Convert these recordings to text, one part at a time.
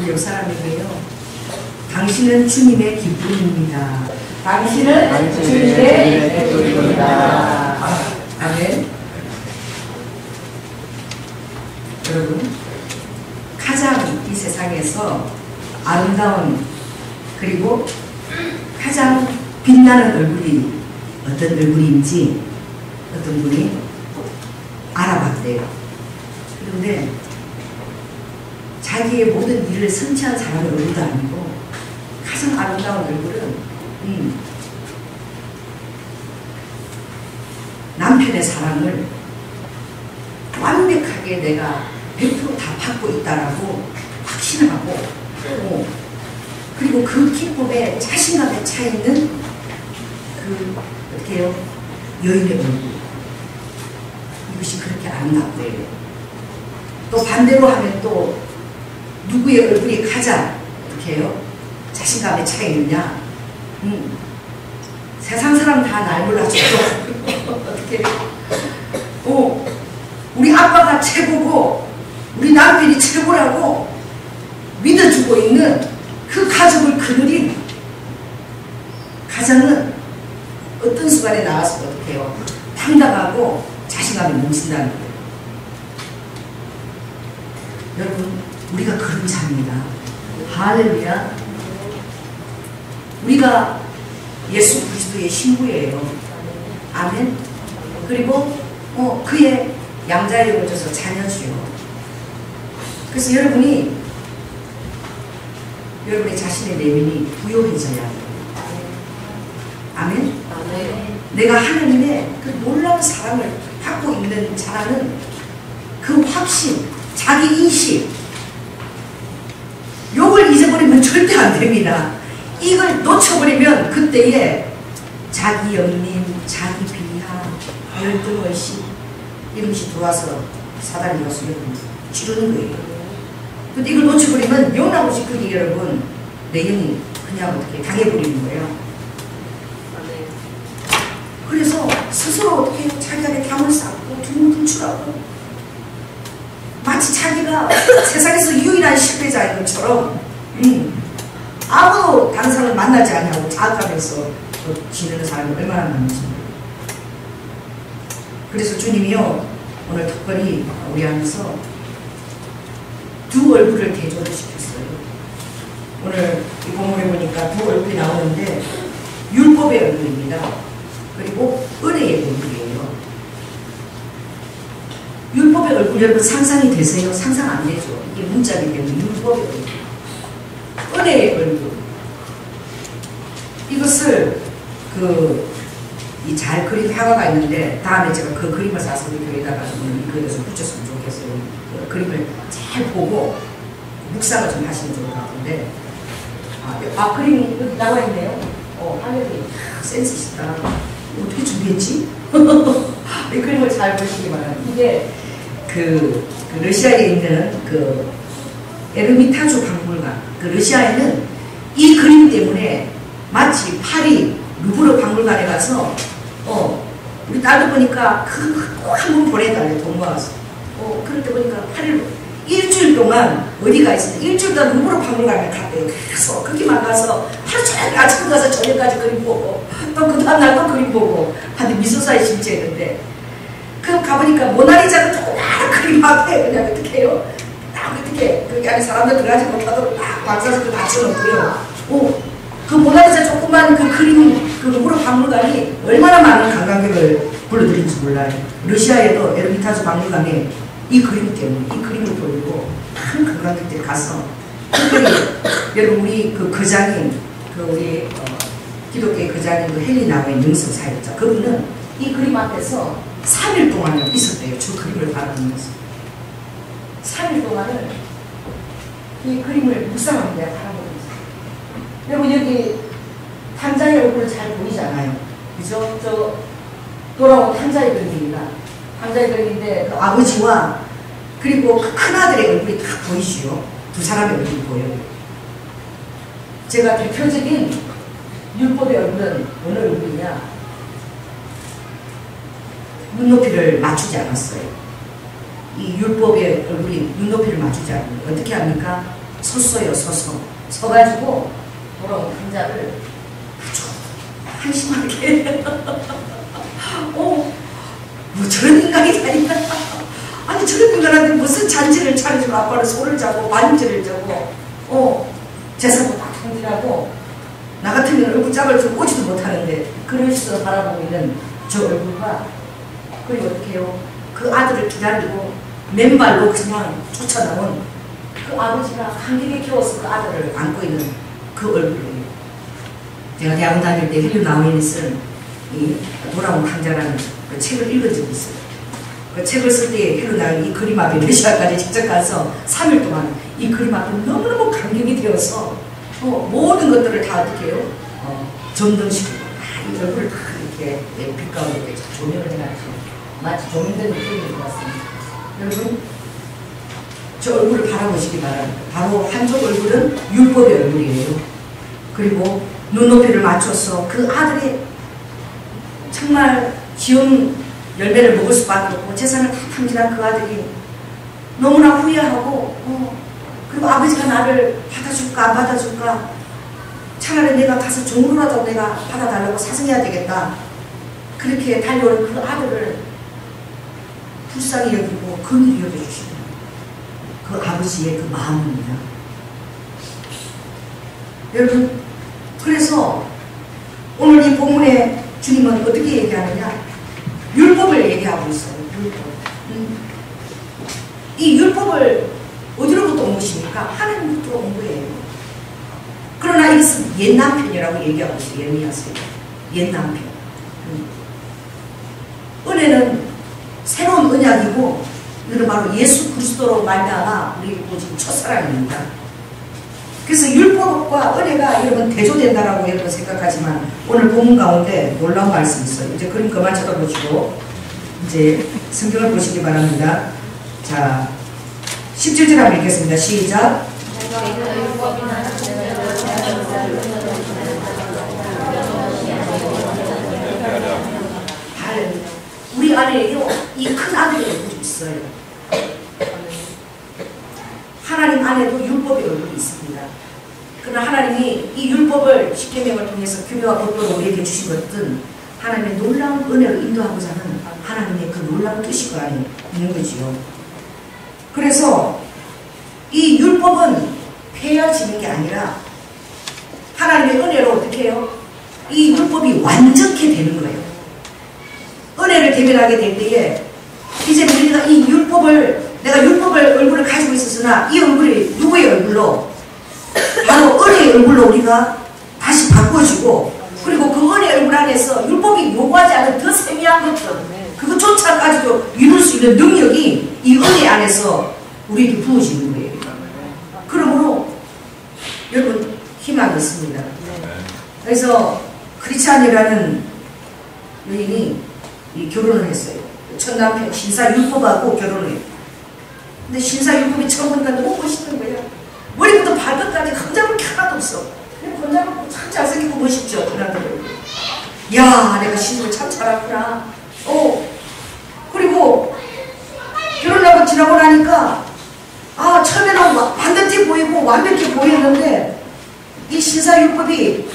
우리 옆 사람이고요. 당신은 주님의 기쁨입니다. 당신은 주님의 기쁨입니다. 아멘. 여러분, 가장 이 세상에서 아름다운 그리고 가장 빛나는 얼굴이 어떤 얼굴인지 어떤 분이 알아봤대요. 그런데 자기의 모든 일을 성취한 사람의 얼굴도 아니고 가장 아름다운 얼굴은 남편의 사랑을 완벽하게 내가 100%다 받고 있다라고 확신하고 그리고 그 기쁨에 자신감에 차있는 그 어떻게 해요? 여인의 얼굴, 이것이 그렇게 아름답대요. 또 반대로 하면 또 누구의 얼굴이 가장 어떻게 해요? 자신감에 차있느냐? 세상 사람 다 날 몰라줘도 어떻게 우리 아빠가 최고고 우리 남편이 최고라고 믿어주고 있는 그 가족을 그늘인 가정은 어떤 순간에 나와서 어떻게 해요? 당당하고 자신감이 넘친다는 거예요. 여러분, 우리가 그런 자입니다. 할렐루야. 우리가 예수 그리스도의 신부예요. 아멘. 그리고 그의 양자에 걸쳐서 자녀주요. 그래서 여러분이 여러분의 자신의 내면이 부요해져야 해요. 아멘. 아멘. 내가 하나님의 그 놀라운 사랑을 받고 있는 자라는 그 확신, 자기 인식, 요걸 잊어버리면 절대 안 됩니다. 이걸 놓쳐버리면 그때에 자기 연민, 자기 비하, 열등의식 이런 것이 들어와서 사단이 와서 여러분 지르는 거예요. 근데 이걸 놓쳐버리면 영나고 싶으니 여러분 내 영이 그냥 어떻게 당해버리는 거예요. 그래서 스스로 어떻게 자기 안에 담을 쌓고 두문분출하고 마치 자기가 세상에서 유일한 실패자인 것처럼 아무도 다른 사람을 만나지 않냐고 자학하면서 지내는 사람이 얼마나 많은지. 그래서 주님이요 오늘 특별히 우리 안에서 두 얼굴을 대조를 시켰어요. 오늘 이 본문에 보니까 두 얼굴이 나오는데 율법의 얼굴입니다. 그리고 은혜의 얼굴이에요. 율법의 얼굴 여러분 상상이 되세요? 상상 안 되죠. 이게 문자이기 때문에 율법의 얼굴, 은혜의 얼굴. 이것을 이 잘 그린 화가가 있는데 다음에 제가 그 그림을 사서 우리 교회에다가 이 그림에서 붙였으면 좋겠어요. 그 그림을 잘 보고 묵상을 좀 하시면 좋을 것 같은데 그림이 여기 나와 있네요. 하늘이 센스 있다. 어떻게 준비했지? 이 그림을 잘 보시기 바랍니다. 이게 그 러시아에 있는 그 에르미타주 박물관, 그 러시아에는 이 그림 때문에 마치 파리 루브르 박물관에 가서 우리 딸도 보니까 꼭 한 번 보내달래 돈 모아서. 그럴 때 보니까 파리로 일주일 동안 어디가 있어요? 일주일 동안 루브르 박물관에 갔대요. 계속 거기만 가서 하루 종일 아침 가서 저녁까지 그림 보고 또 그 다음날 또 그림 보고 하는데 미술사에 심지했는데 그 가보니까 모나리자가 조그마한 그림 앞에 그냥 어떻게 해요? 딱 어떻게 거기 안에 사람들 들어가지 못하도록 딱 박사서 받쳐놓고요. 그 모나리자 조그만 그 그림 그 루브르 박물관이 얼마나 많은 관광객을 불러들인지 몰라요. 러시아에도 에르미타주 박물관에 이 그림 때문에 이 그림을 보려고 많은 관광객들이 가서 특별히 여러분 우리 그 거장인 그 우리 기독교의 거장인 그 헬리나의 능성사였죠. 그분은 이 그림 앞에서 3일 동안을 있었대요. 저 그림을 바라보면서 3일 동안을 이 그림을 묵상합니다. 바라보면서. 여러분 여기 탕자의 얼굴 잘 보이잖아요. 그죠? 저 돌아온 탕자의 그림입니다. 탕자의 그림인데 그 아버지와 그리고 그 큰아들의 얼굴이 다 보이시오. 두 사람의 얼굴이 보여요. 제가 대표적인 율법의 얼굴은 어느 얼굴이냐? 눈높이를 맞추지 않았어요. 이 율법의 얼굴이 눈높이를 맞추지 않아요. 어떻게 합니까? 섰어요. 서가지고 돌아온 환자를 아주 한심하게 뭐 저런 인간이 다니까 아니 저런 인간한테 무슨 잔치를 차려주고 아빠는 손을 잡고 반지를 잡고 제사도 다 통일하고 나 같으면 얼굴 짝을 좀 오지도 못하는데 그러시서 바라보고 있는 저 얼굴과 그리고 어떻게 해요? 그 아들을 기다리고 맨발로 그냥 쫓아나온 그 아버지가 감격에 겨워서 그 아들을 안고 있는 그 얼굴이에요. 제가 대학원 다닐 때 헬류 나우인이 쓴 이 돌아온 강자라는 그 책을 읽은 적이 있어요. 그 책을 쓸 때 헬류 나우인이 이 그림 앞에 러시아까지 직접 가서 3일 동안 이 그림 앞에 너무너무 감격이 되어서 모든 것들을 다 어떻게 해요? 점등시키고 이 얼굴을 다 이렇게 빛 가운데 조명을 해가지고 마치 조명된 느낌인 것 같습니다. 여러분 저 얼굴을 바라보시기 바랍니다. 바로 한쪽 얼굴은 율법의 얼굴이에요. 그리고 눈높이를 맞춰서 그 아들이 정말 기운 열매를 먹을 수밖에 없고 재산을 다 탐진한 그 아들이 너무나 후회하고 그리고 아버지가 나를 받아줄까 안 받아줄까 차라리 내가 가서 종으로라도 내가 받아달라고 사정해야 되겠다 그렇게 달려오는 그 아들을 불쌍히 여기고 긍휼히 여겨주시는 그 아버지의 그 마음입니다. 여러분 그래서 오늘 이 본문에 주님은 어떻게 얘기하느냐 율법을 얘기하고 있어요. 율법. 이 율법을 어디로부터 온 것입니까? 하나님부터 온 거예요. 그러나 이것은 옛남편이라고 얘기하고 있어요. 예레미야서에 옛남편. 은혜는 새로운 언약이고 이거는 바로 예수 그리스도로 말미암아 우리 오직 첫사랑입니다. 그래서 율법과 은혜가 여러분 대조된다라고 여러분 생각하지만 오늘 본문 가운데 놀라운 말씀이 있어요. 이제 그림 그만 쳐다보시고 이제 성경을 보시기 바랍니다. 자 17절 한번 읽겠습니다. 시작. 우리 안에요 이 큰 아들의 얼굴이 있어요. 하나님 안에도 율법의 얼굴이 있습니다. 그러나 하나님이 이 율법을 십계명을 통해서 규례와 법도로 우리에게 주신 것은 하나님의 놀라운 은혜로 인도하고자 하는 하나님의 그 놀라운 뜻이 그 안에 있는 거지요. 그래서 이 율법은 폐해지는 게 아니라 하나님의 은혜로 어떻게 해요? 이 율법이 완전케 되는 거예요. 은혜를 대변하게 될 때에 이제 우리가 이 율법을 내가 율법을 얼굴을 가지고 있었으나 이 얼굴이 누구의 얼굴로? 바로 은혜의 얼굴로 우리가 다시 바꿔주고 그리고 그 은혜의 얼굴 안에서 율법이 요구하지 않은 더 세미한 것들 그것조차까지도 이룰 수 있는 능력이 이 은혜 안에서 우리에게 부어지는 거예요. 그러므로 여러분 희망이 있습니다. 그래서 크리스찬이라는 여인이 결혼을 했어요. 첫 남편 신사율법하고 결혼을 했어요. 근데 신사율법이 처음 보니까 너무 멋있는 거예요. 머리부터 발끝까지 흠잡을 게 하나도 없어. 그냥 건장하고 참 잘생기고 멋있죠. 그날들. 야 내가 신을 참 잘했구나. 그리고 결혼하고 지나고 나니까 처음에는 완벽해 보이고 완벽해 보이는데 이 신사율법이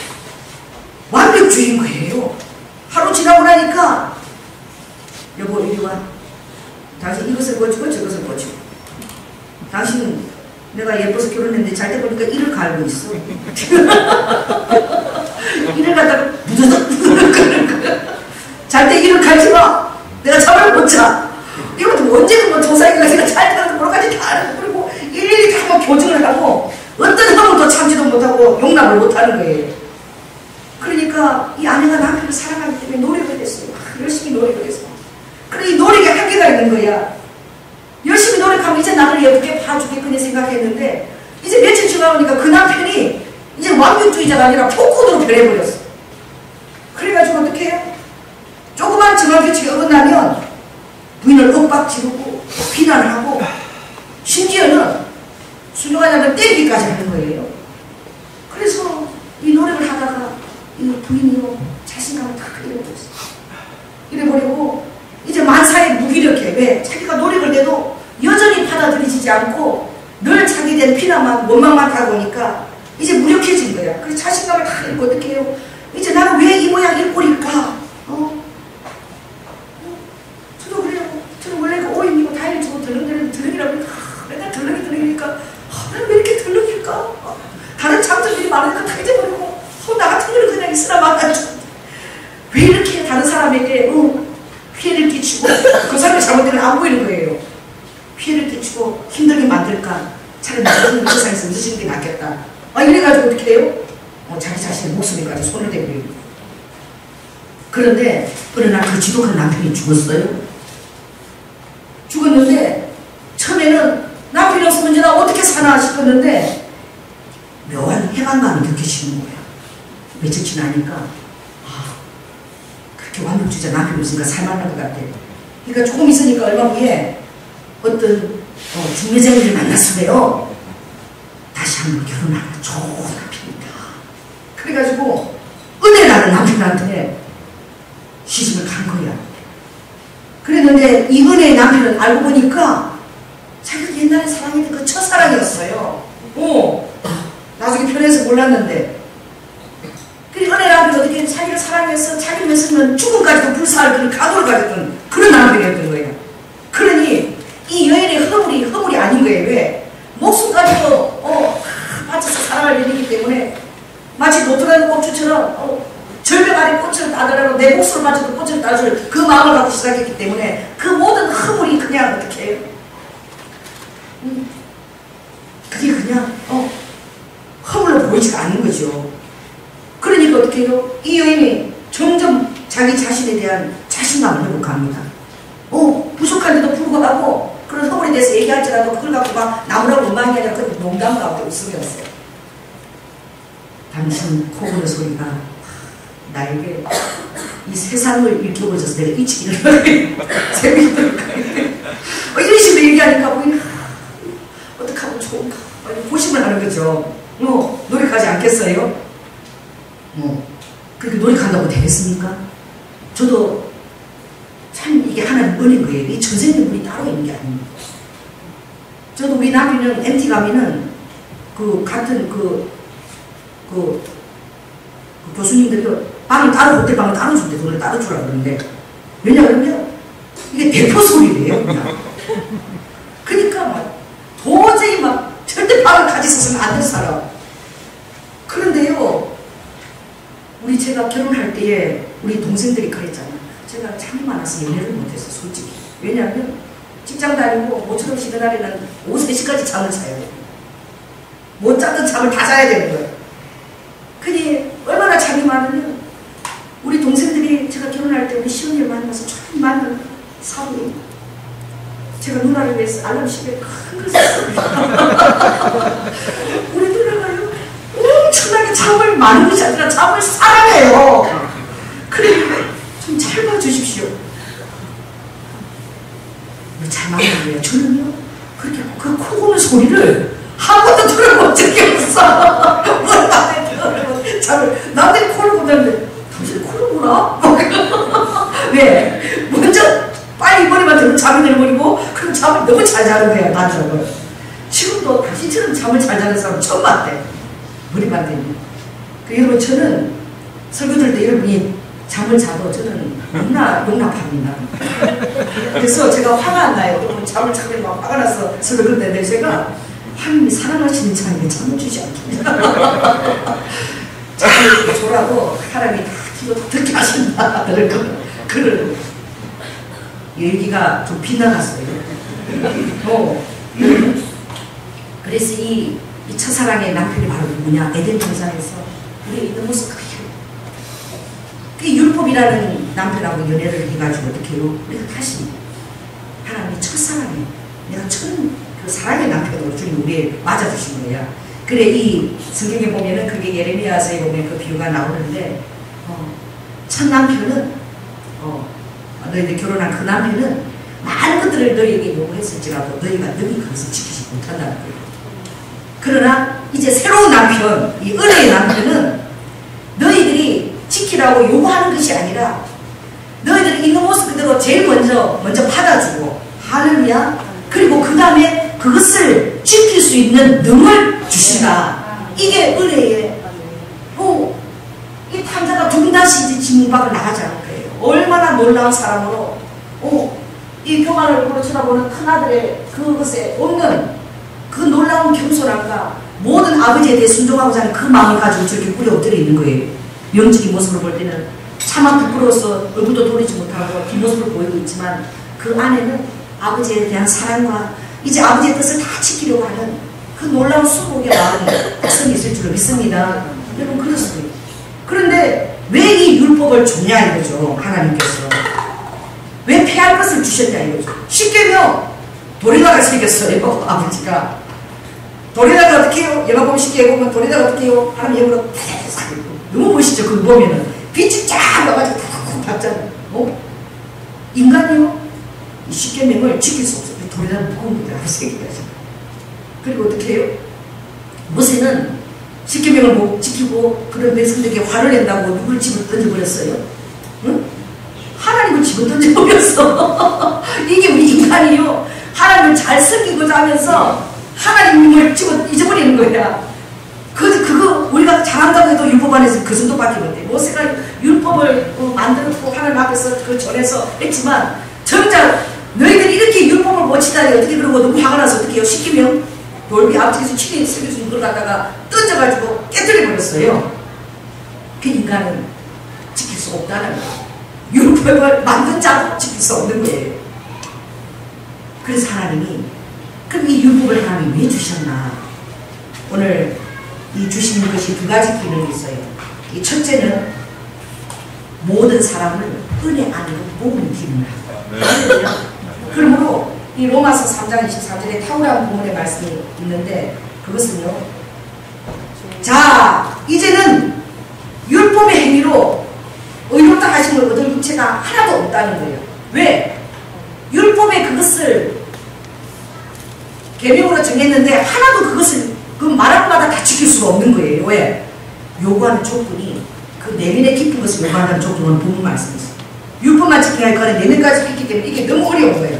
완벽주의인 거예요. 하루 지나고 나니까 여보 이리 와. 당신 이것을 고치고 저것을 고치고. 당신 내가 예뻐서 결혼했는데 잘 때 보니까 이를 갈고 있어. 이를 갖다가 무드덕 잘 때 이를 갈지 마. 내가 잠을 못 자. 이것도 언제든 뭐 조사기가 내가 잘 때라도 뭐까지 다 하는 그리고 일일이 다 교정을 하고 어떤 형도 참지도 못하고 용납을 못하는 거예요. 그러니까 이 아내가 남편을 사랑하기 때문에 노력을 했어요. 열심히 노력을 했어. 그래 이 노력에 한계가 있는 거야. 열심히 노력하면 이제 나를 예쁘게 봐주겠거니 생각했는데 이제 며칠 지나오니까 그 남편이 이제 완벽주의자가 아니라 폭군으로 변해버렸어. 그래가지고 어떻게 해요? 조그만 정황규칙이 어긋나면 부인을 윽박지르고 비난하고 심지어는 순종하자면 때리기까지 하는 거예요. 그래서 이 노력을 하다가 이 부인이요 자신감을 다 잃어버렸어. 잃어버리고 이제 만사에 무기력해. 왜? 자기가 노력을 해도 여전히 받아들이지 않고 늘 자기에 이제 비난만 원망만 하다 보니까 이제 무력해진 거야. 그래서 자신감을 다 잃고 어떻게 해요? 이제 나는 왜 이 모양 이 꼴일까? 저도 그래요. 저는 원래 그 오인이고 다일주고 덜렁이라고 맨날 덜렁이니까 나는 왜 이렇게 덜렁일까? 다른 장점들이 많으니까 다 잊어버리고 나 같은 경우는 그냥 있으라 말아줘. 왜 이렇게 다른 사람에게 피해를 끼치고 그 사람의 잘못되면 안 보이는 거예요. 피해를 끼치고 힘들게 만들까? 차라리 나중에 그 세상에서 늦으시는 게 낫겠다. 이래가지고 어떻게 해요? 자기 자신의 목숨에까지 손을 대고. 그런데 어느 날 그 지독한 남편이 죽었어요. 죽었는데 처음에는 남편이 없으면 이제 나 어떻게 사나 싶었는데 묘한 해방감이 느껴지는 거야. 며칠 지나니까 그렇게 완벽주의자 남편이 없으니까 살만한 것 같아. 그러니까 조금 있으니까 얼마 후에 어떤 중매쟁이를 만났어요. 다시 한번 결혼하는 좋은 남편입니다. 그래가지고 은혜라는 남편한테 시집을 간 거야. 그랬는데 이 은혜의 남편은 알고 보니까 자기가 옛날에 사랑했던 그 첫사랑이었어요. 나중에 편해서 몰랐는데. 그리고 은혜 남편이 어떻게 자기를 사랑해서 자기를 위해서는 죽음까지도 불사할 그런 각오를 가졌던 그런 남편이었던 거예요. 그러니 이 여인의 허물이 아닌 거예요. 왜? 목숨까지도 바쳐서 사랑할 일이기 때문에 마치 노트라는 꼽주처럼 절벽 아래 꽃을 따더라도 내 목숨을 바쳐도 꽃을 따줄 그 마음을 갖고 시작했기 때문에 그 모든 허물이 그냥 어떻게 해요? 그게 그냥 허물로 보이지가 않는 거죠. 그러니까 어떻게 해요? 이 여인이 점점 자기 자신에 대한 자신감을 회복합니다. 부족한데도 불구하고 그런 허물에 대해서 얘기할지라도 그걸 갖고 막 나무라고 원망이 아니라 그 농담 가운데 웃으면서 당신 코 고는 소리가 나에게 이 세상을 일깨워줘서 내가 잊히기를 재미있는 거예요. 이런 식으로 얘기하니까 보이는 어떻게 하면 좋은가 고심을 하는 거죠. 노력하지 않겠어요? 그렇게 노력한다고 되겠습니까? 저도 참 이게 하나님 은혜인 거예요. 이 전생의 따로 있는 게 아닙니다. 저도 우리 남편은 MT 가면은 그 같은 그 교수님들이 방을 따로 호텔 방을 따로 준대. 돈을 따로 주라 그러는데 왜냐하면 이게 대포 소리래요. 그냥. 그러니까 막 도저히 막 절대 방을 가지고 있어서는 안 될 사람. 그런데요, 제가 결혼할 때에 우리 동생들이 그랬잖아. 제가 잠이 많아서 연애를 못했어, 솔직히. 왜냐하면 직장 다니고 모처럼 쉬는 날에는 오후 3시까지 잠을 자야 돼. 못 잤던 잠을 다 자야 되는 거예요. 그니 얼마나 잠이 많으면 우리 동생들이 제가 결혼할 때 우리 시어머니를 만나서 처음 만난 사람이 제가 누나를 위해서 알람 시계에 큰 걸 샀어요. 우리 누나가요 엄청나게 잠을 많이 자니까 잠을 사랑해요. 그러니까 좀 잘 봐주십시오. 잘 만나고요. 저는요 그렇게 그 코 고는 소리를 한 번도 들어본 적이 없어. 잠을 남들이 코를 고는데 당신 코를 고나? 왜? 먼저 빨리 머리만 들면 잠이 들어버리고 그럼 잠을 너무 잘 자는 거야. 나중에 지금도 당신처럼 잠을 잘 자는 사람 처음 봤대. 머리만 되면. 여러분 저는 설교 들을 때 여러분이 잠을 자도 저는 용납합니다. 그래서 제가 화가 안 나요. 여러분 잠을 자면 막 화가 나서 설교 듣는데 제가 하나님이 사랑하시는 자에게 잠을 주지 않습니다. 잠을 줘라도 하나님이 다 기도 듣게 하신다. 그런 얘기가 좀 빗나갔어요. 그래서 이 첫사랑의 남편이 바로 누구냐? 에덴 동산에서 우리 있는 모습 그대로. 그 율법이라는 남편하고 연애를 해가지고 어떻게 해요? 우리가 다시 하나님의 첫사랑에 내가 그 사랑의 남편으로 주님 우리에 맞아주신 거야. 그래 이 성경에 보면은 그게 예레미야서에 보면 그 비유가 나오는데 첫 남편은 너희들 결혼한 그 남편은 많은 것들을 너희에게 요구했을지라도 너희가 그것을 지키지 못한다는 거예요. 그러나 이제 새로운 남편, 이 은혜의 남편은 너희들이 지키라고 요구하는 것이 아니라 너희들이 있는 모습 그대로 제일 먼저 받아주고 할렐루야. 그리고 그 다음에 그것을 지킬 수 있는 능을 주신다. 이게 은혜의 이 탐자가 두 번 다시 이제 진박을 나가지 않을 거예요. 얼마나 놀라운 사람으로 이 교만을 얼굴로 쳐다보는 큰아들의 그것에 없는 그 놀라운 겸손함과 모든 아버지에 대해 순종하고자 하는 그 마음을 가지고 저렇게 뿌리 엎드려 있는 거예요. 영적인 모습을 볼 때는 차마 부끄러워서 얼굴도 돌리지 못하고 뒷모습을 보이고 있지만 그 안에는 아버지에 대한 사랑과 이제 아버지의 뜻을 다 지키려고 하는 그 놀라운 수복의 마음이 백성이 있을 줄로 믿습니다. 여러분 그렇습니다. 그런데 왜 이 율법을 줬냐 이거죠. 하나님께서 왜 패할 것을 주셨냐 이거죠. 십계명 돌에다가 새겼어요. 아버지가 돌에다가 어떻게 해요? 영화 보면 쉽게 보면 돌에다가 어떻게 해요? 하나님 영으로 너무 멋있죠. 그거 보면은 빛이 쫙 나가지고 탁탁 받잖아요. 인간이요? 이 십계명을 지킬 수 없어요. 돌에다가 묶은 거다. 새기까지. 그리고 어떻게 해요? 모세는 십계명을 못 지키고 그런 백성들에게 화를 낸다고 누굴 집을 던져버렸어요? 응? 하나님을 집을 던져버렸어. 이게 우리 인간이요. 하나님을 잘 섬기고자 하면서 하나님을 잊어버리는 거야. 그거 우리가 잘한다고 해도 율법 안에서 그 정도밖에 못해. 모세가 율법을 만들었고 하나님 앞에서 그 전에서 했지만 정작 너희들이 이렇게 율법을 못 지다니 어떻게 그러고 너무 화가 나서 어떻게 해요? 십계명 돌비 앞뒤에서 치킨 새겨준 걸 갖다가 던져가지고 깨뜨려버렸어요. 그 인간은 지킬 수 없다는 거예요. 율법을 만든 자도 지킬 수 없는 거예요. 그래서 하나님이 그럼 이 율법을 하나님이 왜 주셨나? 오늘 이 주시는 것이 두 가지 기능이 있어요. 이 첫째는 모든 사람을 은혜 안으로 모으는 기능을 하고 그러므로 이 로마서 3장 24절에 탁월한 본문의 말씀이 있는데 그것은요. 자 이제는 율법의 행위로 의롭다 하심을 얻을 육체가 하나도 없다는 거예요. 왜? 율법의 그것을 계명으로 정했는데 하나도 그것을 그 말할 마다 다 지킬 수가 없는 거예요. 왜? 요구하는 조건이 그 내면의 깊은 것을 요구하는 조건은 본문 말씀이죠. 율법만 지키는 게 아니라 내면까지 있기 때문에 이게 너무 어려운 거예요.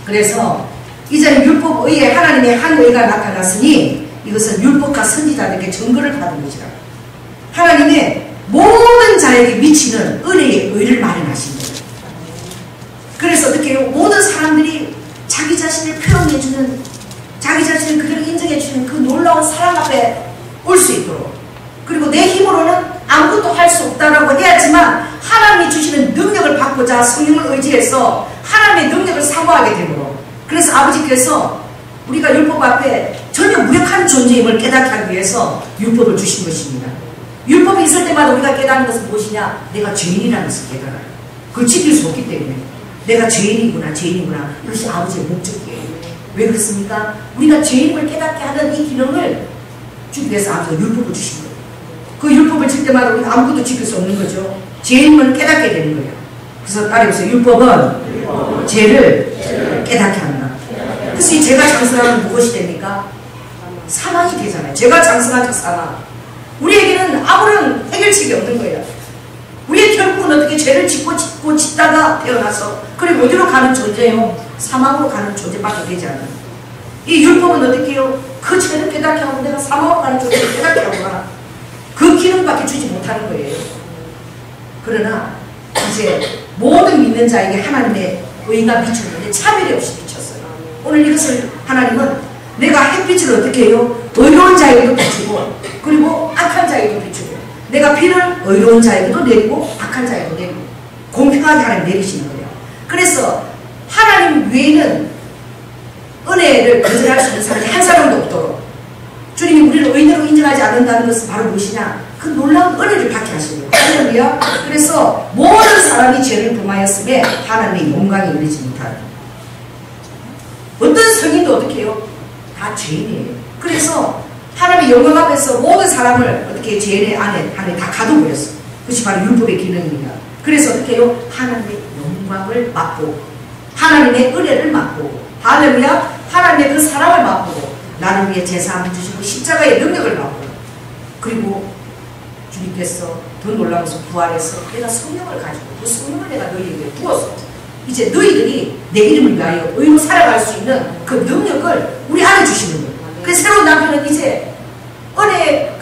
그래서 이제는 율법 의에 하나님의 한 의가 나타났으니 이것은 율법과 선지자들에게 증거를 받은 것이라. 하나님의 모든 자에게 미치는 은혜의 의를 마련하신 거예요. 그래서 어떻게 해요? 모든 사람들이 자기 자신을 표현해주는 자기 자신을 그대로 인정해주는 그 놀라운 사랑 앞에 올 수 있도록 그리고 내 힘으로는 아무것도 할 수 없다라고 해야지만 하나님이 주시는 능력을 받고자 성령을 의지해서 하나님의 능력을 사모하게 되므로 그래서 아버지께서 우리가 율법 앞에 전혀 무력한 존재임을 깨닫게 하기 위해서 율법을 주신 것입니다. 율법이 있을 때마다 우리가 깨닫는 것은 무엇이냐? 내가 죄인이라는 것을 깨달아요. 그걸 지킬 수 없기 때문에 내가 죄인이구나 이것이 아버지의 목적이에요. 왜 그렇습니까? 우리가 죄인임을 깨닫게 하는 이 기능을 주기 위해서 아버지가 율법을 주신 거예요. 그 율법을 질 때마다 우리가 아무것도 지킬 수 없는 거죠. 죄인임을 깨닫게 되는 거예요. 그래서 따라해보세요. 율법은 죄를 깨닫게 한다. 그래서 이 죄가 장성하면 무엇이 됩니까? 사망이 되잖아요. 죄가 장성하죠. 사망. 우리에게는 아무런 해결책이 없는 거예요. 우리의 결국은 어떻게 죄를 짓고 짓다가 태어나서 그리고 어디로 가는 존재예요? 사망으로 가는 존재밖에 되지 않아요. 이 율법은 어떻게 해요? 그 죄를 깨닫게 하고 내가 사망으로 가는 존재를 깨닫게 하거나 그 기능밖에 주지 못하는 거예요. 그러나 이제 모든 믿는 자에게 하나님의 의가 미쳤는데 차별이 없이 미쳤어요. 오늘 이것을 하나님은 내가 햇빛을 어떻게 해요? 의로운 자에게도 비추고 그리고 악한 자에게도 비추고 내가 비를 의로운 자에게도 내리고 악한 자에게도 내리고 공평하게 하나님 내리시는 거예요. 그래서 하나님 외에는 은혜를 거절할 수 있는 사람이 한 사람도 없도록 주님이 우리를 의인으로 인정하지 않는다는 것은 바로 무엇이냐? 그 놀라운 은혜를 받게 하시는 거예요. 할렐루야. 그래서 모든 사람이 죄를 범하였음에 하나님의 영광에 이르지 못하는 어떤 성인도 어떻게 해요? 다 죄인이에요. 그래서 하나님의 영광 앞에서 모든 사람을 어떻게 죄인의 안에 다 가둬버렸어요. 그것이 바로 율법의 기능입니다. 그래서 어떻게 해요? 하나님의 영광을 맛보고 하나님의 은혜를 맛보고 할렐루야. 하나님의 그 사랑을 맛보고 나를 위해 제사함을 주시고 십자가의 능력을 맛보고 그리고 주님께서 더 놀라워서 부활해서 내가 성령을 가지고 그 성령을 내가 너희에게 부어서 이제 너희들이 내 이름을 위하여 의로 살아갈 수 있는 그 능력을 우리 안에 주시는 거예요. 그래서 새로운 남편은 이제 은혜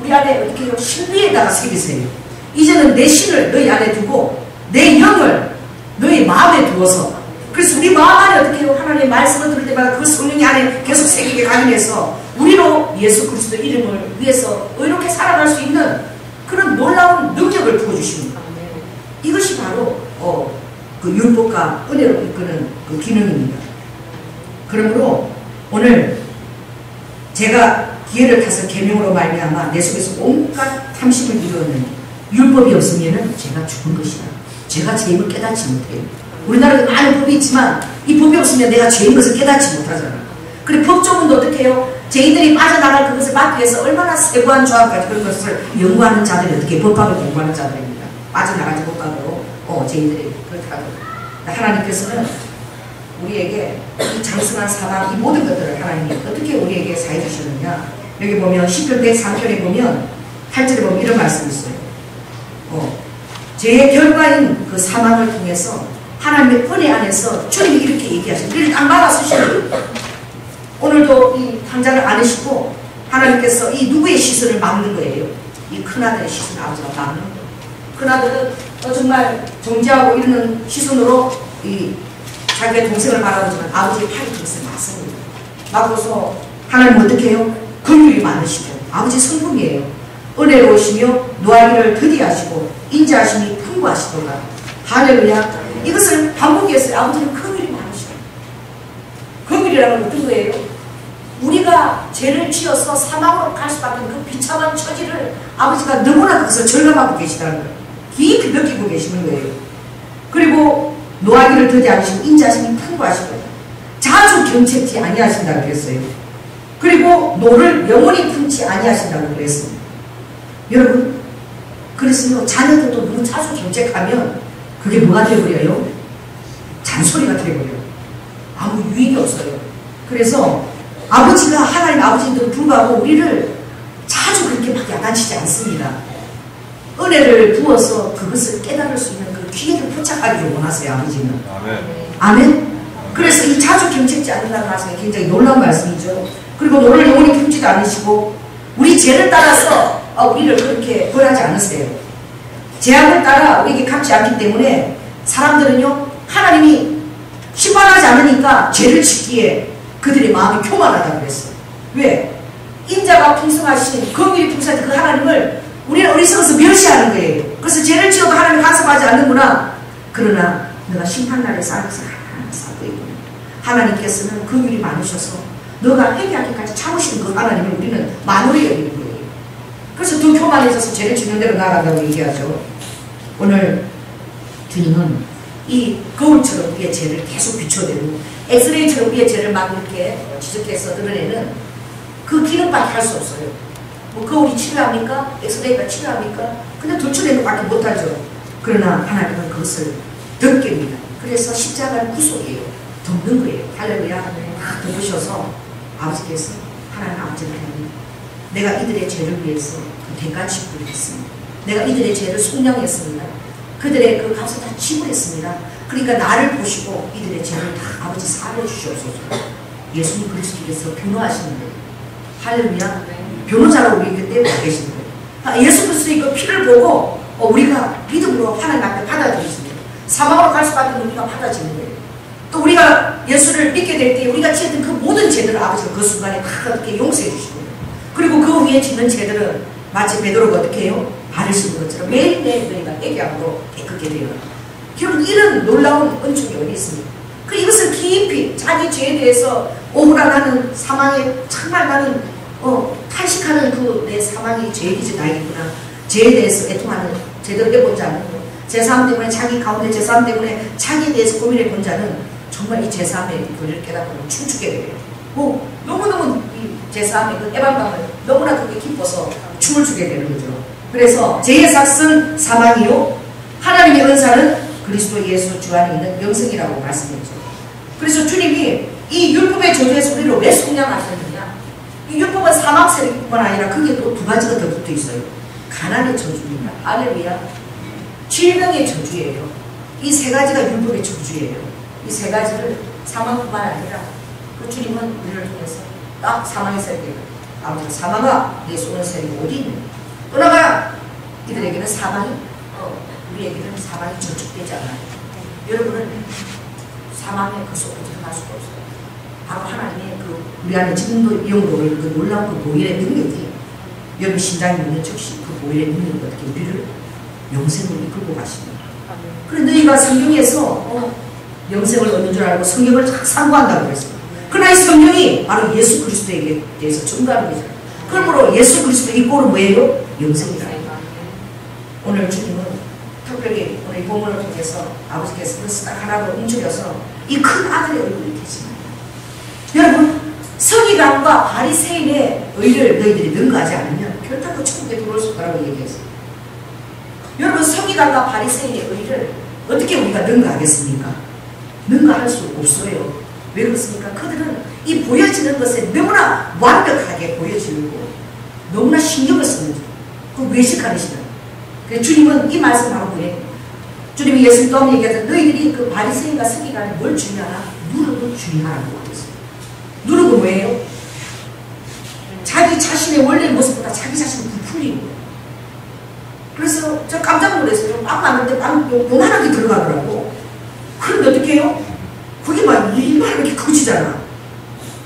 우리 안에 어떻게 신비에다가 새기세요. 이제는 내 신을 너희 안에 두고 내 영을 너희 마음에 두어서, 그래서 우리 마음 안에 어떻게 해요? 하나님의 말씀을 들을 때마다 그 성령이 안에 계속 새기게 각인해서 우리로 예수 그리스도 이름을 위해서 의롭게 살아갈 수 있는 그런 놀라운 능력을 부어주시는 거예요. 이것이 바로 그 율법과 은혜로 이끄는 그 기능입니다. 그러므로 오늘 제가 기회를 타서 계명으로 말미암아 내 속에서 온갖 탐심을 이루었는데 율법이 없으면 제가 죽은 것이다. 제가 죄임을 깨닫지 못해요. 우리나라에 많은 법이 있지만 이 법이 없으면 내가 죄인 것을 깨닫지 못하잖아. 그리고 법조문도 어떻게 해요? 죄인들이 빠져나갈 그것을 막기 위해서 얼마나 세부한 조항까지 그런 것을 연구하는 자들이 어떻게 법학을 공부하는 자들입니다. 빠져나가지 못하도록 죄인들이 그렇게 하도록. 하나님께서는 우리에게 이 장성한 사랑, 이 모든 것들을 하나님이 어떻게 우리에게 사해 주시느냐. 여기 보면 10편 103편에 보면 8절에 보면 이런 말씀이 있어요. 죄의 결과인 그 사망을 통해서 하나님의 은혜 안에서 주님이 이렇게 얘기하시는, 우리를 딱 막아쓰시는, 오늘도 이 당자를 안으시고 하나님께서 이 누구의 시선을 막는 거예요? 이 큰아들의 시선을 아버지가 막는 거예요. 큰아들은 정말 정죄하고 이러는 시선으로 이 자기의 동생을 바라보지만 아버지의 팔이 동생을 맞습니다. 막고서 하나님은 어떻게 해요? 긍휼이 많으시고 아버지 성품이에요. 은혜로우시며 노하기를 더디하시고 인자하심이 풍부하시도다. 할렐루야. 이것을 반복했어요. 아버지는 긍휼이 많으시고. 긍휼이라는 건 어떤 거예요? 우리가 죄를 지어서 사망으로 갈 수밖에 없는 그 비참한 처지를 아버지가 너무나 그것을 절감하고 계시다는 거예요. 깊이 느끼고 계시는 거예요. 그리고 노하기를 더디하시고 인자하심이 풍부하시고 자주 경책지 아니하신다고 그랬어요. 그리고 노를 영원히 품지 아니하신다고 그랬습니다. 여러분, 그랬으면 자녀들도 너무 자주 경책하면 그게 뭐가 되어버려요? 잔소리가 되어버려요. 아무 유익이 없어요. 그래서 아버지가 하나님 아버지인데도 불구하고 우리를 자주 그렇게 막 야단치지 않습니다. 은혜를 부어서 그것을 깨달을 수 있는 그 기회를 포착하기를 원하세요. 아버지는. 아멘. 아멘. 그래서 이 자주 경책지 않는다는 말씀이 굉장히 놀라운 말씀이죠. 그리고 너를 영원히 품지도 않으시고 우리 죄를 따라서 우리를 그렇게 벌하지 않으세요. 죄악을 따라 우리에게 갚지 않기 때문에 사람들은요, 하나님이 심판하지 않으니까 죄를 짓기에 그들의 마음이 교만하다고 그랬어요. 왜? 인자가 풍성하신 긍휼이 풍성하신 그 하나님을 우리는 어리석어서 멸시하는 거예요. 그래서 죄를 지어도 하나님을 간섭하지 않는구나. 그러나 너가 심판날에 쌓을 것을 하나님 쌓고 있구나. 하나님께서는 긍휼이 많으셔서 너가 회개하기까지 참으시는 그 하나님을 우리는 만홀히 여기는 거예요. 그래서 더 교만해져서 죄를 짓는 대로 나아간다고 얘기하죠. 오늘 주님은 이 거울처럼 우리의 죄를 계속 비춰내고 엑스레이처럼 우리의 죄를 막 이렇게 지적해서 드러내는 그 기능밖에 할 수 없어요. 뭐 거울이 치료합니까? 엑스레이가 치료합니까? 그냥 도출내는 것밖에 못하죠. 그러나 하나님은 그것을 덮깁니다. 그래서 십자가는 구속이에요. 덮는 거예요. 할렐루야. 다 덮으셔서 아버지께서 하나님 아버지를 하나님, 내가 이들의 죄를 위해서 그 대가 지불을 했습니다. 내가 이들의 죄를 속량했습니다. 그들의 그 값을 다 지불했습니다. 그러니까 나를 보시고 이들의 죄를 다 아버지 사하여 주시옵소서. 예수님 그리스도께서 변호하시는 거예요. 할렐루야. 변호자로 우리 때문에 계시는 거예요. 예수 그리스도의 그 피를 보고 우리가 믿음으로 하나님 앞에 받아들이십니다. 사망으로 갈 수밖에 없는 우리가 받아지는 거예요. 또 우리가 예수를 믿게 될 때 우리가 지었던 그 모든 죄들을 아버지가 그 순간에 다 어떻게 용서해 주시고, 그리고 그 위에 짓는 죄들은 마치 베드로가 어떻게 해요? 발을 씻는 것처럼 매일매일 너희가 회개함으로 깨끗게 되어라. 여러분, 이런 놀라운 은총이 어디 있습니까? 그 이것을 깊이 자기 죄에 대해서 억울하다는 사망에 정말 나는 탄식하는 그 내 사망이 죄이지 나이구나. 죄에 대해서 애통하는 제대로 해본 자는, 제사함 때문에 자기 가운데 제사함 때문에 자기에 대해서 고민해 본 자는 정말 이 제사함의 권리를 깨닫고 춤추게 돼요. 너무너무 이 제사함의 그 해방감을 너무나 그렇게 기뻐서 춤을 추게 되는 거죠. 그래서 죄의 삭은 사망이요 하나님의 은사는 그리스도 예수 주 안에 있는 영생이라고 말씀했죠. 그래서 주님이 이 율법의 저주에서 우리를 왜 속량하셨느냐? 이 율법은 사망 세력뿐만 아니라 그게 또 두 가지가 더 붙어 있어요. 가난의 저주입니다. 할렐루야. 질병의 저주예요. 이 세 가지가 율법의 저주예요. 이 세 가지를 사망뿐만 아니라 그 주님은 우리를 통해서 딱 사망의 세계, 아무튼 사망아 내 쏘는 세계가 어디 있느냐 떠나가라. 이들에게는 사망이 우리에게는 사망이 저축되지 않아요. 여러분은 사망의 그 속으로 들어갈 수가 없어요. 바로 하나님의 그 우리 안에 지금도 영으로 그 놀라운 그 보혈의 능력이 여러분 신장이 있는 즉시 그 보혈의 능력이 어떻게 우리를 영생을 이끌고 가십니다. 그런데 너희가 성경에서 영생을 얻는 줄 알고 성경을 다 상고한다고 그랬어요. 그러나 이 성경이 바로 예수 그리스도에게 대해서 증거하는 거죠. 그러므로 예수 그리스도 이꼴은 뭐예요? 영생이다. 오늘 주님은 특별히 오늘 이 본문을 통해서 아버지께서 딱 하나로 움츠려서 이 큰 아들의 얼굴이 계십니다. 여러분 서기관과 바리새인의 의를 너희들이 능가하지 않으면 결단코 천국에 들어올 수 없다고 얘기했어요. 여러분 서기관과 바리새인의 의를 어떻게 우리가 능가하겠습니까? 능가할 수 없어요. 왜 그렇습니까? 그들은 이 보여지는 것에 너무나 완벽하게 보여지고 너무나 신경을 쓰는 줄 그 외식하는 시간. 그래서 주님은 이 말씀 바로 뭐예요? 주님이 예수님 또 얘기하자 너희들이 그 바리새인과 서기관이 뭘 중요하나? 누르고 중요하라고 하셨어요. 누르고 뭐예요? 자기 자신의 원래 모습보다 자기 자신을 부풀리는 거예요. 그래서 저 깜짝 놀랐어요. 빵 나는데 빵 요만하게 들어가더라고. 그런데 어떻게 해요? 그게 막 일만 이렇게 커지잖아.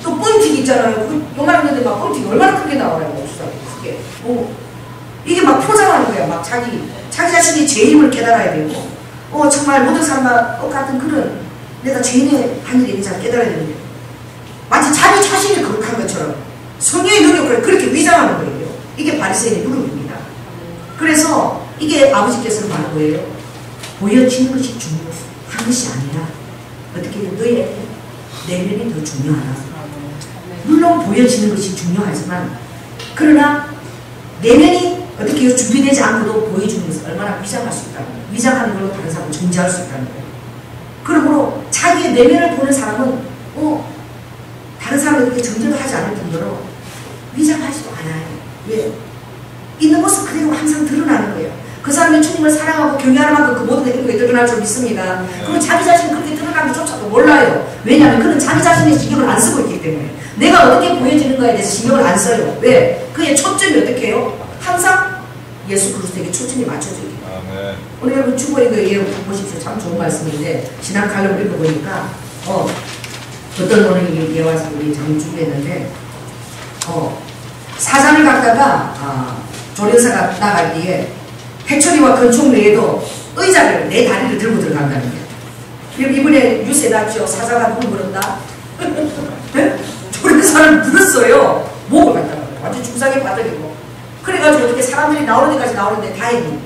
또 뻥튀기 있잖아요. 그 요만한데 막 뻥튀기 얼마나 크게 나오라고. 그게. 이게 막 포장하는 거야. 막 자기 자신이 죄임을 깨달아야 되고, 정말 모든 사람과 똑같은 그런 내가 죄인의 하늘에 있는 자 깨달아야 되는데, 마치 자기 자신이 거룩한 것처럼 성령의 능력을 그렇게 위장하는 거예요. 이게 바리새인의 무릎입니다. 그래서 이게 아버지께서는 말한 거예요. 보여지는 것이 중요한 것이 아니라 어떻게 너의 내면이 더 중요하다. 물론 보여지는 것이 중요하지만 그러나 내면이 어떻게 준비되지 않고도 보여주는 것을 얼마나 위장할 수 있다는 거예요. 위장하는 걸로 다른 사람을 정지할 수 있다는 거예요. 그러므로 자기의 내면을 보는 사람은 다른 사람에게 정죄도 하지 않을 정도로 위장하지도 않아요. 왜? 있는 모습 그대로 항상 드러나는 거예요. 그 사람이 주님을 사랑하고 경외하는 만큼 그 모든 행동이 드러날 줄 믿습니다. 그리고 자기 자신이 그렇게 드러나는 것조차도 몰라요. 왜냐하면 그는 자기 자신의 신경을 안 쓰고 있기 때문에. 내가 어떻게 보여지는가에 대해서 신경을 안 써요. 왜? 그의 초점이 어떻게 해요? 항상 예수 그리스도에게 초점이 맞춰져 있기 때문에. 오늘 여러분 주보에 그 예언 보십시오. 참 좋은 말씀인데 지난 칼럼 읽어보니까 어떤 분이 예와서 우리 장님 준비했는데 사장을 갖다가 조련사가 나갈 때에 해초리와 건총 외에도 의자를 내 다리를 들고 들어간다는 거예요. 그리고 이번에 뉴스에 났죠. 사자가 누굴 물었다? 네? 조련사를 물었어요. 목을 갖다가 완전 중상에 바닥이고. 그래가지고 어떻게 사람들이 나오는 데까지 나오는데 다행히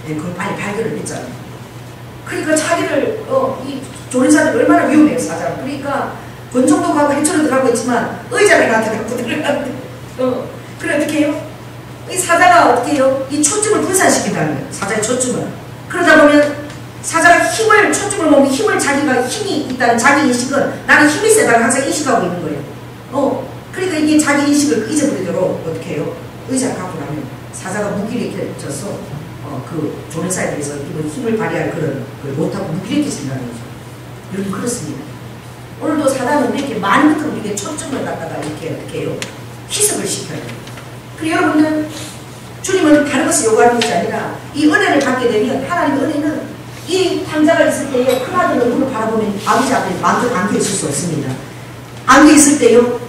그걸 빨리 발견을 했잖아요. 그러니까 자기를 이 조련사들이 얼마나 위험해요. 사자가. 그러니까 권총도 가고 해초리도 가고 있지만 의자를 갖다가 들어가는데 그래 어떻게 해요? 이 사자가 어떻게 해요? 이 초점을 분산시킨다는 거예요. 사자의 초점을. 그러다 보면 사자가 초점을 보면 자기가 힘이 있다는 자기 인식은 나는 힘이 세다고 항상 인식하고 있는 거예요. 그러니까 이게 자기 인식을 잊어버리도록 어떻게 해요? 의자를 갖고 나면 사자가 무기력해져서 그 조련사에 대해서 힘을 발휘할 그런 걸 못하고 무기력해진다는 거죠. 여러분 그렇습니다. 오늘도 사단은 이렇게 많은 것들을 우리에게 초점을 갖다가 이렇게 어떻게 해요? 희석을 시켜요. 그리고 여러분들 주님은 다른 것을 요구하는 것이 아니라 이 은혜를 받게 되면 하나님의 은혜는 이 탕자가 있을 때에 큰아들 얼굴을 바라보면 아버지 앞에 만들 안겨 있을 수 없습니다. 안겨 있을 때요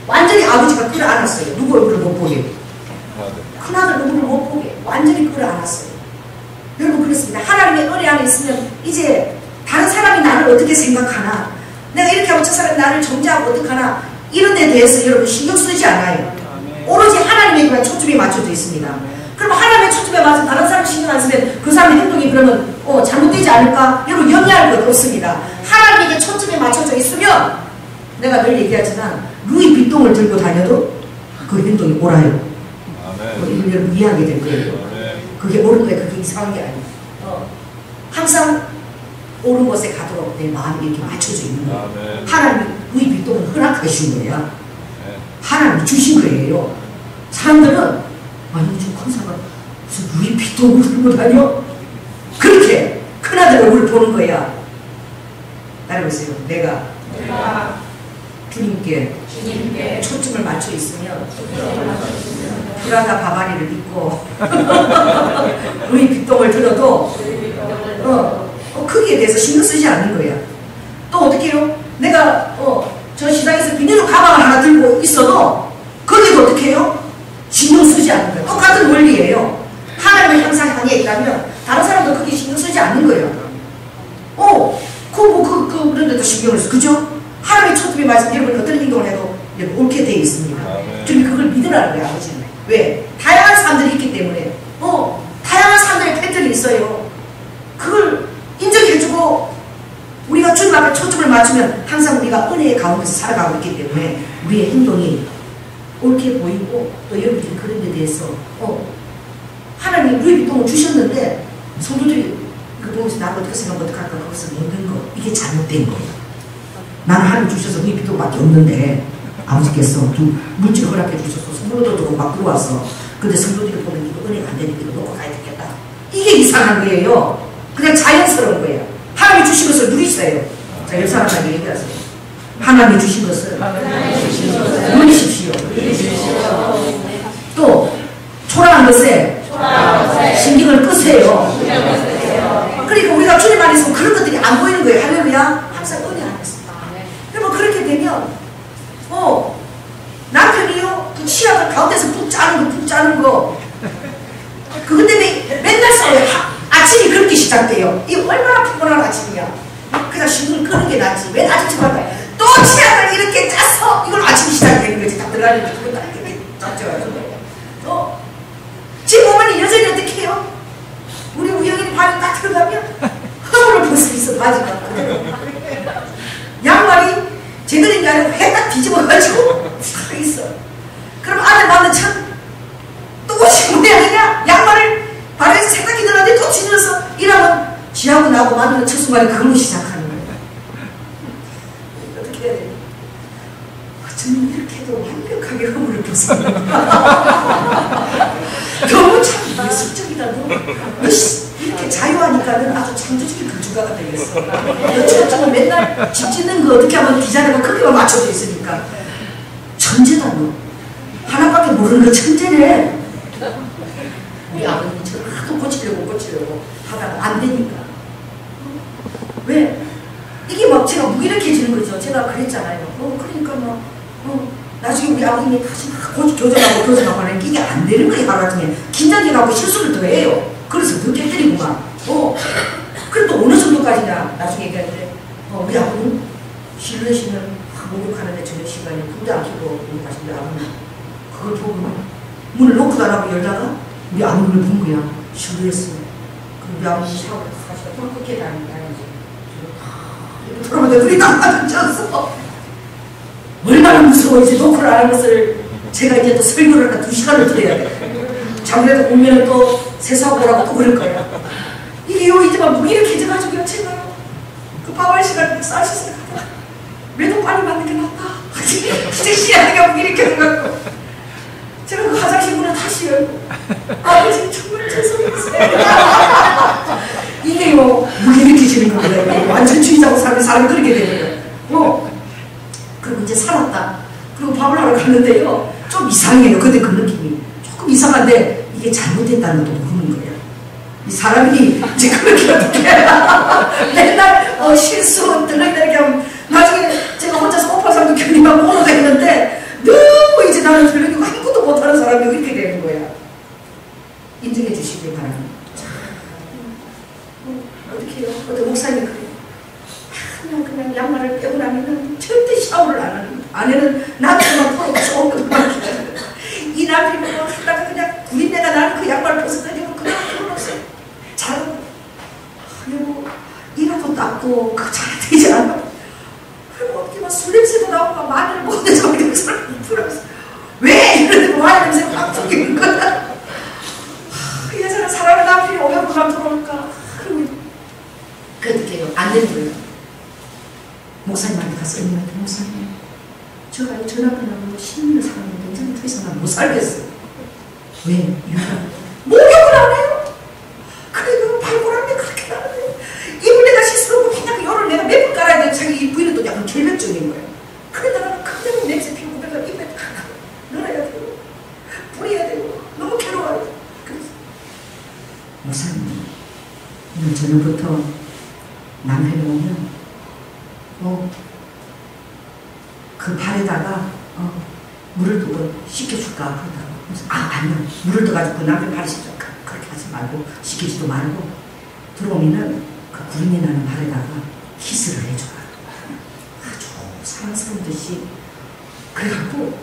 완전히 아버지가 끌어안았어요. 누구 얼굴을 못 보게. 큰아들 얼굴을 못 보게 완전히 끌어안았어요. 여러분 그렇습니다. 하나님의 은혜 안에 있으면 이제 다른 사람이 나를 어떻게 생각하나 내가 이렇게 하면 저 사람이 나를 정죄하고 어떡하나 이런 데 대해서 여러분 신경 쓰지 않아요. 오로지 하나님에게만 초점이 맞춰져 있습니다. 그럼 하나님의 초점에 맞춰서 다른 사람 신경 안 쓰면 그 사람의 행동이 그러면 잘못되지 않을까? 여러분 염려할 것 없습니다. 하나님에게 초점에 맞춰져 있으면 내가 늘 얘기하지만 루이 빗동을 들고 다녀도 그 행동이 옳아요. 이걸 여러분 이해하게 될 거예요. 그게 옳은 거예요. 그게 이상한 게 아니에요. 항상 옳은 곳에 가도록 내 마음이 이렇게 맞춰져 있는 거예요. 하나님이 루이 빗동을 허락하신 거예요. 하나님이 주신 거예요. 사람들은 아니 좀 큰 사람 무슨 루이 빗동을 들고 다녀? 그렇게 얼굴을 보는 거야. 따라해보세요. 내가 주님께 초점을 맞춰 있으면 브라다 바바리를 입고 우리 빗동을 들어도 크기에 대해서 신경 쓰지 않는 거야. 또 어떻게 해요? 내가 저 시장에서 비닐로 가방을 하나 들고 있어도 거기도 어떻게 해요? 신경 쓰지 않는 거예요. 똑같은 원리예요. 하나님을 항상 향해 있다면 다른 사람도 크게 신경 쓰지 않는 거예요. 그런데도 신경을 써. 그죠? 하나님의 초점이 말씀 여러분 어떤 행동을 해도 옳게 되어 있습니다. 주님 그걸 믿으라는 거예요. 아버지는. 왜? 다양한 사람들이 있기 때문에 다양한 사람들의 패턴이 있어요. 그걸 인정해주고 우리가 주님 앞에 초점을 맞추면 항상 우리가 은혜의 가운데서 살아가고 있기 때문에 우리의 행동이 옳게 보이고 또 여러분들이 그런 데 대해서 하나님 루이비통을 주셨는데 성도들이 이거 보면서 나를 어떻게 생각하면 어떡할까 그것을 먹는 거 이게 잘못된 거예요. 나는 하나님 주셔서 루이비통밖에 없는데 아버지께서 물질 허락해 주셔서 성도들도 막 들어왔어. 근데 성도들이 보면 이거 은혜가 안 되니까 이거 놓고 가야 되겠다. 이게 이상한 거예요. 그냥 자연스러운 거예요. 하나님이 주신 것을 누리세요. 자, 옆 사람한테 얘기하세요. 하나님이 주신 것을 누리십시오. 또 초라한 것에 신경을 끄세요. 그러니까 우리가 주님 안에 있으면 그런 것들이 안 보이는 거예요. 할렐루야. 항상 은혜 안에 있습니다. 그러면 그렇게 되면 남편이요 그 치약을 가운데서 푹 짜는 거 그것 때문에 맨날 싸워요. 아침이 그렇게 시작돼요. 이 얼마나 피곤한 아침이야. 그냥 신경을 끄는 게 낫지. 왜 아침처럼 또 치약을 이렇게 짜서 이걸 아침이 시작되는 거지. 딱 들어가는데 그걸 딱 이렇게 짰죠. 제 몸은 여전히 어떻게 해요? 우리 우영이는 발이 딱 들어가면 허물을 볼 수 있어. 바지가 양말이 제대로 게 아니라 회딱 뒤집어가지고 서 있어. 그럼 안에 맞는 또 옷이 모양이냐? 양말을 발에서 세탁기 들어가는데 또 찢어서 이러면 지하고 나고 맞는 첫 순간에 그걸로 시작하는 거예요. 어떻게 해야 돼요? 저는 이렇게 해도 완벽하게 허물을 벗어요. 너무 참 예술적이다. 너 이렇게 자유하니까 는 아주 창조적인 건축가가 되겠어. 너 맨날 집 짓는 거 어떻게 하면 디자인과 크기만 맞춰져 있으니까 천재다 너. 하나밖에 모르는 거 천재네. 우리 아버님이 저를 하도 고치려고 하다가 안 되니까. 왜? 이게 막 제가 무기력해지는 거죠. 제가 그랬잖아요. 그러니까 나중에 우리 아버님이 다시 막 교정하고 하는 게 이게 안 되는 거예요. 하루 아침에 긴장해갖고 실수를 더 해요. 그래서 더 깨뜨리고만. 그래 또 어느 정도까지냐 나중에 얘기하는데 우리 아버님 실내시는 목욕하는데 저녁 시간에 불도 안 켜고 목욕하시는데 아버님 그걸 보고 문을 놓고 나라고 열다가 우리 아버님을 본 거야. 실내했어. 그럼 우리 아버님이 샤워를 하시다 또 그렇게 다니까 이렇게 돌아보는데 우리 남편은 졌어. 얼마나 무서워. 이제 노크를 안 하는 것을 제가 이제 또 설교를 한 2시간을 들어야 돼. 잠그래도 오면 또 세수하고 오라고 또 그럴 거야. 이게 이제 막 무기력해져가지고 제가 그 밥할 시간에 싸시서 가다가 매도 빨리 맞는 게 낫다. 이제 시야가 무기력해져가지고 제가 그 화장실 문을 다시 열고 아버지 정말 죄송했어요. 이게 무기력해지는 겁니다. 완전 주의자고 살면 사람이 그렇게 되는 거예요. 그리고 이제 살았다. 그리고 밥을 하러 갔는데요. 좀 이상해요. 근데 그 느낌이 조금 이상한데 이게 잘못됐다는 것도 모르는 거예요. 이 사람이 이제 그렇게 어떻게 맨날 실수 들락이렇게 하면 나중에 제가 혼자서 오빠상도 견인하고 오너가 있는데 너무 이제 나는 들리고 아무것도 못하는 사람이 이렇게 되는 거야. 인정해 주시길 바랍니다. 어떻게 해요? 어떤 목사님이 그래요. 그냥 양말을 빼고 나면은 절대 샤워를 안 하는 거야. 아내는 남편만 풀어서 좋은 것만 기다려요. 이 남편이 하다가 그냥 구린내가 나는 그 양말을 벗어다니고 그냥 풀어놓으세요. 자고 여보 이라도 닦고 그거 잘 되지 않아? 그리고 어떻게 막 술 냄새도 나고 막 마늘을 먹는데 저기 냄새를 풀어서 왜? 이러는데 마늘 냄새가 막 풍기는 거야. 이 여자는 사랑하는 남편이 오면 그만 들어올까? 그러고 어떻게 해요? 안 되는 거예요. 목사님한테 가서 언니한테 목사님 제가 저 남편하고 목사님, 오늘 저녁부터 남편이 오면 그 발에다가 물을 두고 씻겨줄까 그러다가 그래서 아니요, 물을 떠가지고 그 남편 발에 씻겨 그렇게 하지 말고 씻기지도 말고 들어오면은 그 구름이 나는 발에다가 키스를 해줘라. 아주 사랑스러운 듯이. 그래갖고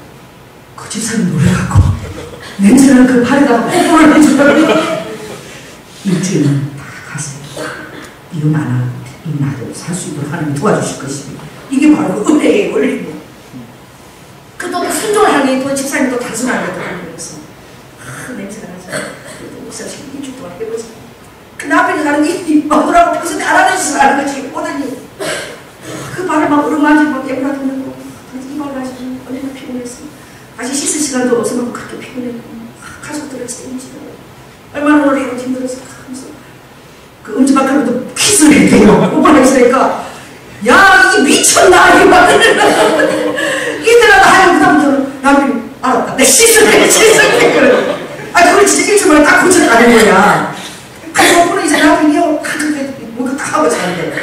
그 집사님 놀래갖고 냄새나는 그 발에다가 뽀뽀를 해줘라. 일주일은 다 가세요. 이거 나도 살 수 있도록 하나님 도와주실 것입니다. 이게 바로 은혜의 원리고. 또 순종을 하는 게 또 집사님도 단순하게 그래서 냄새가 나서 목사님 일주일 동안 해보자. 그 남편이 가는 이 마누라고 평소에 알아내지도 않은 거지. 오더니 그 발을 막 으르마지고 막 예쁘다 듣는 거. 이 발 가지고 언제나 피곤했어. 다시 씻을 시간도 없으면 그렇게 피곤했고 가족들을 책임지고 얼마나 오늘 하루 힘들었어. 하면서 그 음주박하면서 키스를 했대요. 오빠가 있으니까 야 이게 미쳤나 이게 막 이들아 하면 그다음부터는 남편이 알았다. 내 씻을게 그래. 그걸 진짜 일주일 만에 딱 고쳐가는 거야. 그래서 오빠는 이제 남편이요 뭔가 다 하고 자는데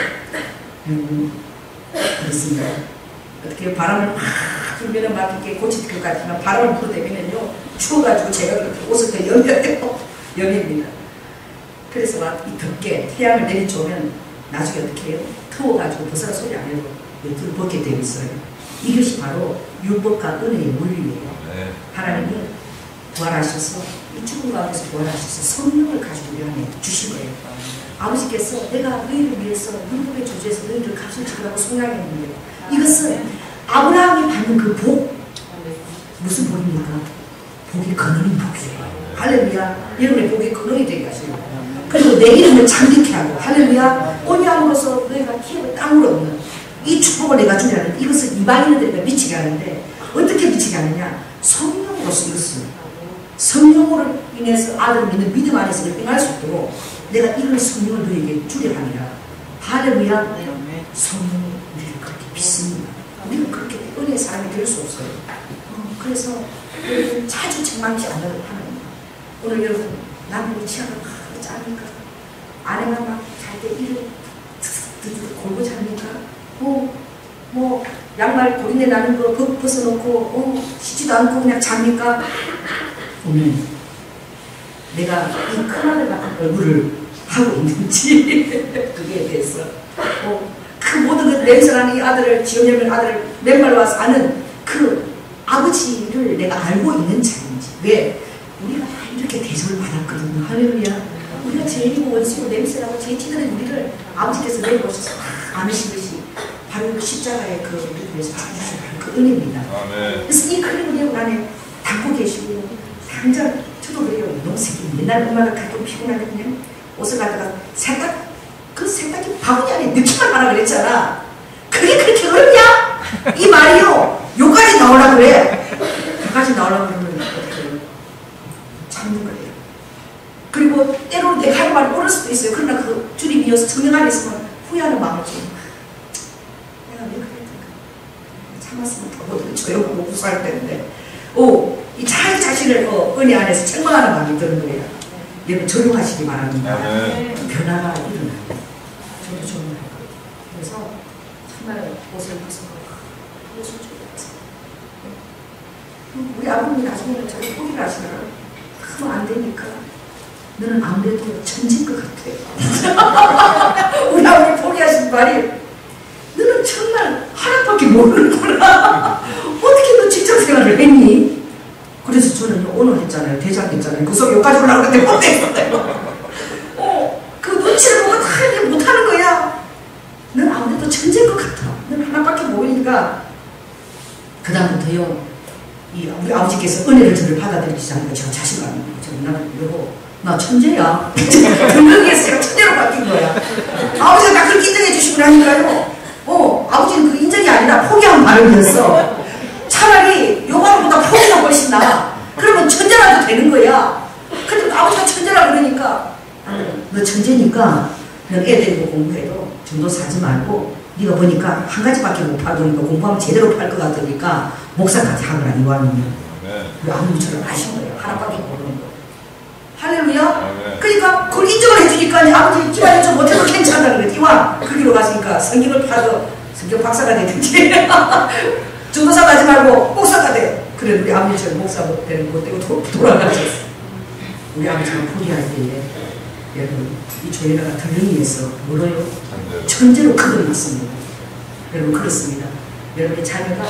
그렇습니다. 어떻게 바람을 막 불면은 막 이렇게 고칠 것 같지만 바람을 불어대면은요 추워가지고 제가 그렇게 옷을 더 연해입니다. 그래서 막 이 덥게 태양을 내리쬐면 나중에 어떻게 해요? 더워가지고 벗어라 소리 안 해도 겉을 벗게 되어 있어요. 이것이 바로 율법과 은혜의 원리예요. 네. 하나님이 부활하셔서 이 죽은 가운데서 부활하셔서 성령을 가지고 우리 안에 주신 거예요. 아버지께서 내가 너희를 위해서 율법의 조주에서 너희를 값을 지으라고 속량했는데 이것은 아브라함이 받는 그 복, 무슨 복입니까? 복이 근원인 복이에요. 할렐루야. 여러분의 복이 근원이 되게 하시고 그리고 내 이름을 장기케 하고 할렐루야. 언약으로서 너희가 기업을 땅으로 얻는 이 축복을 내가 주냐는 이것을 이방인들에게 미치게 하는데 어떻게 미치게 하느냐? 성령으로서 이것을 성령으로 인해서 아들을 믿는 믿음 안에서 행할 수 있도록 내가 이런 성령을 너희에게 주려 하니라. 할렐루야. 성령이 우리를 그렇게 믿습니다. 우리는 그렇게 은혜의 사람이 될 수 없어요. 그래서 여러분 자주 책망치 않아도 하나님. 오늘 여러분 남편이 치아가 짜니까 아내가 막 잘 때 이를 골고 잡니까? 뭐 양말 고린내 나는 거 벗어놓고 씻지도 않고 그냥 잡니까? 오늘 내가 이 큰아들 같은 얼굴을 하고 있는지 그게 대해서 그 모든 그 냄새나는 이 아들을 지원열면 아들을 맨발 와서 아는 그 아버지를 내가 알고 있는 자인지. 왜? 우리가 이렇게 대접을 받았거든요. 할렐루야. 우리가 죄인이고 원수고 냄새나고 죄 찌들은 우리를 아버지께서 내려오셔서 안으신 것이 바로 그 십자가의 그 우리를 위해서 주신 그 은혜입니다. 그래서 이 큰 은혜 안에 담고 계시고 당장 저도 그래요. 농색이 옛날 엄마가 가끔 피곤하거든요. 옷을 갖다가 그 세탁기 바구니 안에 넣기만 하라 그랬잖아. 그게 그렇게 어렵냐? 이 말이요. 요까지 나오라 그래. 요까지 나오라 그러면 어떻게 해요? 참는 거예요. 그리고 때로는 내가 할 말이 옳을 수도 있어요. 그러나 그 주님 이어서 성령 안에 있으면 후회하는 마음을 좀 내가 왜 그랬던가 참았으면 더 못하고 조용하고 무사할 텐데 이 자기 자신을 은혜 안에서 책망하는 마음이 드는 거예요. 여러분 조용하시기 바랍니다. 변화가 일어나요. 저도 조용할 거예요. 그래서 정말 옷을 벗어서 옷을 조용해서 우리 아버님이 나중에는 저를 포기를 하시더라고요. 그럼 안 되니까 너는 아무래도 천진 것 같아. 우리 아버님 포기하신 말이 너는 정말 하나밖에 모르는구나. 어떻게 너 직장생활을 했니? 그래서 저는 오늘 했잖아요. 대장 했잖아요. 그 속에 여기까지 올라오는데 못 했었어요. 그 눈치를 보고 다 이렇게 못하는 거야. 넌 아무래도 천재인 것 같아. 넌 하나밖에 모르니까 그 다음부터요. 우리 아버지께서 은혜를 저를 받아들이지 않고 제가 자신감이 나는 여보 나 천재야. 금강에서 제가 천재로 바뀐 거야. 아버지가 나 그렇게 인정해 주시고 나니까요. 아버지는 그 인정이 아니라 포기한 발음이었어. 차라리 요방보다 포기가 훨씬 나아. 그러면 천재라도 되는 거야. 근데 아버지가 천재라 그러니까 너 천재니까 너 애 데리고 공부해도 정도 사지 말고 네가 보니까 한 가지밖에 못 팔더니까 공부하면 제대로 팔 것 같으니까 목사까지 하거라 이왕이면. 우리 아버님처럼 하신 거예요. 하나밖에 모르는 거. 할렐루야. 그러니까 그걸 인정을 해주니까 아버지 집안에 좀 못해도 괜찮다는 거지. 이왕 그 길로 갔으니까 성경을 파도 성경 박사가 되든지 전도사 가지 말고 목사가 돼. 그래 우리 아버지처럼 목사가 되는 것 때문에 돌아가셨어. 우리 아버지가 포기할 때에 여러분 이 조예라가 들릉이에서 뭐로요? 천재로 거듭났습니다. 여러분 그렇습니다. 여러분의 자녀가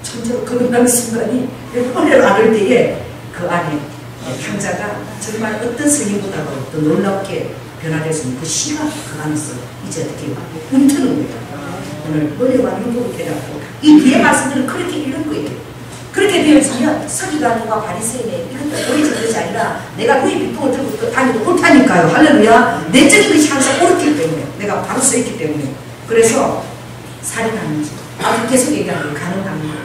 천재로 거듭나는 순간이 여러분 은혜를 안을 때에 그 안에 탕자가 정말 어떤 스님보다도 더 놀랍게 변화될 수 있는 그 시가 그 안에서 이제 어떻게 움트는 거예요. 오늘 은혜와 율법을 깨닫고 이 뒤에 말씀들은 그렇게 이런 거예요. 그렇게 되어지면 서기관과 바리새인의 이것도 오해진 것이 아니라 내가 누이 비통을 들고 다니도 옳다니까요. 할렐루야. 내적인 것이 항상 옳기 때문에 내가 바로 써있기 때문에 그래서 살인하는지 아주 계속 얘기하는 게 가능합니다.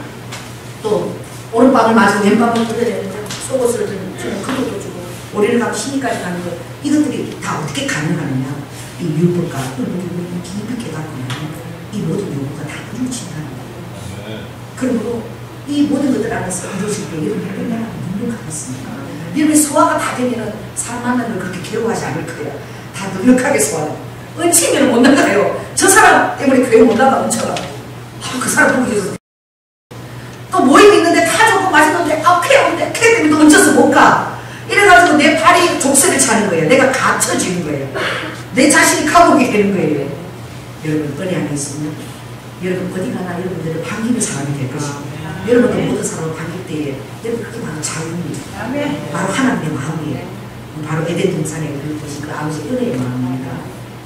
또 오른밤을 맞으면 왼밤을 뜯어야 되는데 속옷을 주는 그것도 주고 오리를 가고 신이까지 가는 것 이것들이 다 어떻게 가능하느냐. 이 율법과 율법을 깊이 깨닫고는 이 모든 요구가 다 이루어진다는 거예요. 그러므로 이 모든 것들 안에서 이루어질 때 여러분 얼마나 넉넉하겠습니까? 여러분의 소화가 다 되면은 사람 만나는 걸 그렇게 괴로워하지 않을 거예요. 다 넉넉하게 소화해. 은치면 못 나가요. 저 사람 때문에 교회 못 나가면 저가 그 사람 보기 위해서 또 모임이 있는데 다 좋고 맛있는데 그래 때문에 또 얹혀서 못 가. 이래가지고 내 발이 족쇄를 차는 거예요. 내가 갇혀지는 거예요. 내 자신이 감옥이 되는 거예요. 여러분 은혜 안에 있으면 여러분 어디 가나 여러분들은 반기는 사람이 될 것입니다. 여러분도 모든 사람을 반길 때에 여러분 그게 바로 자유입니다. 바로 하나님의 마음이에요. 바로 에덴 동산에 그것이 그 아버지 은혜의 마음입니다.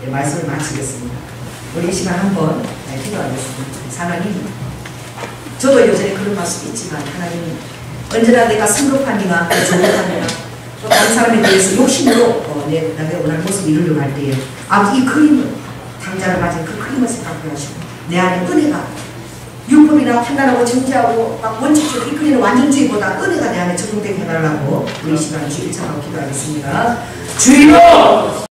네, 말씀을 마치겠습니다. 우리 이 시간 한번 기도하겠습니다. 하나님, 저도 여전히 그런 말씀이 있지만 하나님 언제나 내가 성급하니나 조급하니나 또 다른 사람에 대해서 욕심으로 내가 원하는 모습을 이루려고 할 때에 아버지 이 그림을 당자를 맞은 그 그림을 생각해 하시고 내 안에 은혜가 율법이나 판단하고 정죄하고 막 원칙적으로 이끌리는 완전주의보다 은혜가 내 안에 적용되게 해달라고 우리 이 시간 주일 참하고 기도하겠습니다. 주여!